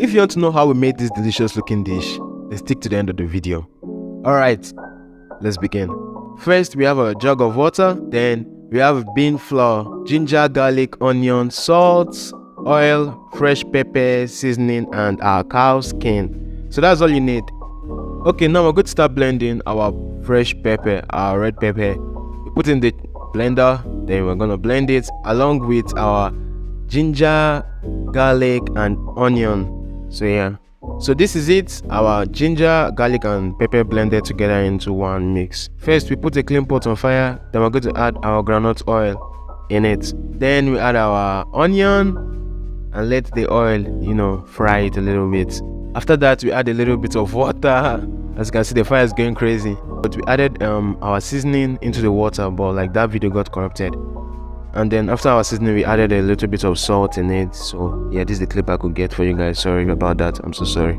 If you want to know how we made this delicious looking dish, then stick to the end of the video. Alright, let's begin. First, we have a jug of water, then we have bean flour, ginger, garlic, onion, salt, oil, fresh pepper, seasoning, and our cow skin. So that's all you need. Okay, now we're going to start blending our fresh pepper, our red pepper. We put in the blender, then we're going to blend it along with our ginger, garlic, and onion. So yeah, so this is it, our ginger, garlic, and pepper blended together into one mix. First, we put a clean pot on fire, then we're going to add our groundnut oil in it. Then we add our onion and let the oil, fry it a little bit. After that, we add a little bit of water. As you can see, the fire is going crazy. But we added our seasoning into the water, but like that video got corrupted. And then after our seasoning, we added a little bit of salt in it. So yeah, this is the clip I could get for you guys. Sorry about that. I'm so sorry.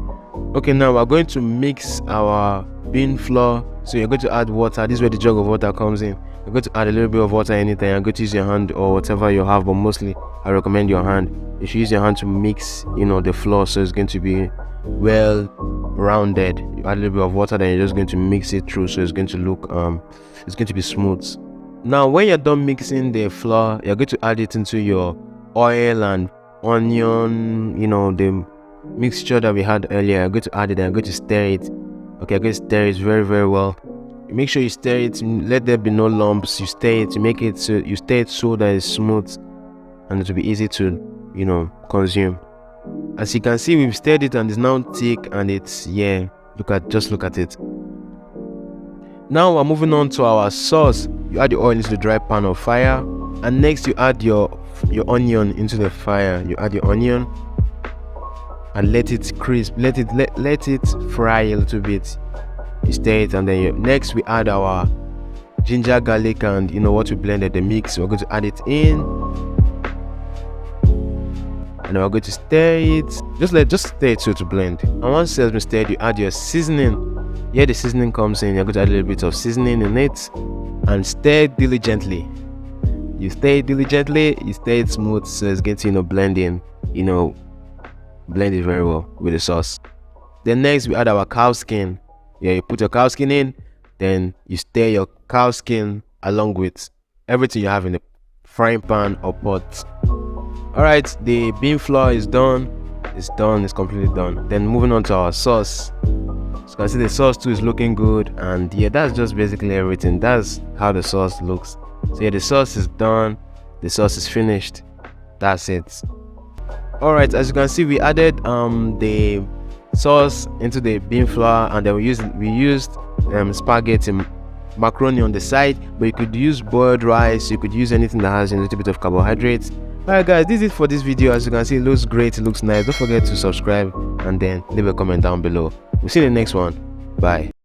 Okay, now we're going to mix our bean flour. So you're going to add water. This is where the jug of water comes in. You're going to add a little bit of water anytime. You're going to use your hand or whatever you have, but mostly I recommend your hand. You should use your hand to mix, the flour, so it's going to be well rounded. You add a little bit of water, then you're just going to mix it through, so it's going to look it's going to be smooth. Now when you're done mixing the flour, you're going to add it into your oil and onion, the mixture that we had earlier. You're going to add it and you're going to stir it. Okay, you're going to stir it very, very well. Make sure you stir it, let there be no lumps. You stir it, you make it so you stir it so that it's smooth and it will be easy to consume. As you can see, we've stirred it and it's now thick, and it's just look at it. Now we're moving on to our sauce. You add the oil into the dry pan of fire, and next you add your onion into the fire. You add your onion and let it crisp, let it fry a little bit. You stir it, and then next we add our ginger, garlic, and what we blended, the mix. We're going to add it in, and we're going to stir it. Just stir it so to blend. And once it has been stirred, you add your seasoning. Here the seasoning comes in. You're going to add a little bit of seasoning in it and stir diligently. You stir it diligently, you stir it smooth, so it's going to blend in, blend it very well with the sauce. Then next we add our cow skin. Yeah, you put your cow skin in, then you stir your cow skin along with everything you have in the frying pan or pot. Alright, the bean flour is done. It's completely done. Then moving on to our sauce. So you can see the sauce too is looking good, and yeah, that's just basically everything. That's how the sauce looks. So yeah, the sauce is done, the sauce is finished. That's it. Alright, as you can see, we added the sauce into the bean flour, and then we used spaghetti, macaroni on the side, but you could use boiled rice, you could use anything that has a little bit of carbohydrates. Alright guys, this is it for this video. As you can see, it looks great, it looks nice. Don't forget to subscribe and then leave a comment down below. We'll see you in the next one. Bye.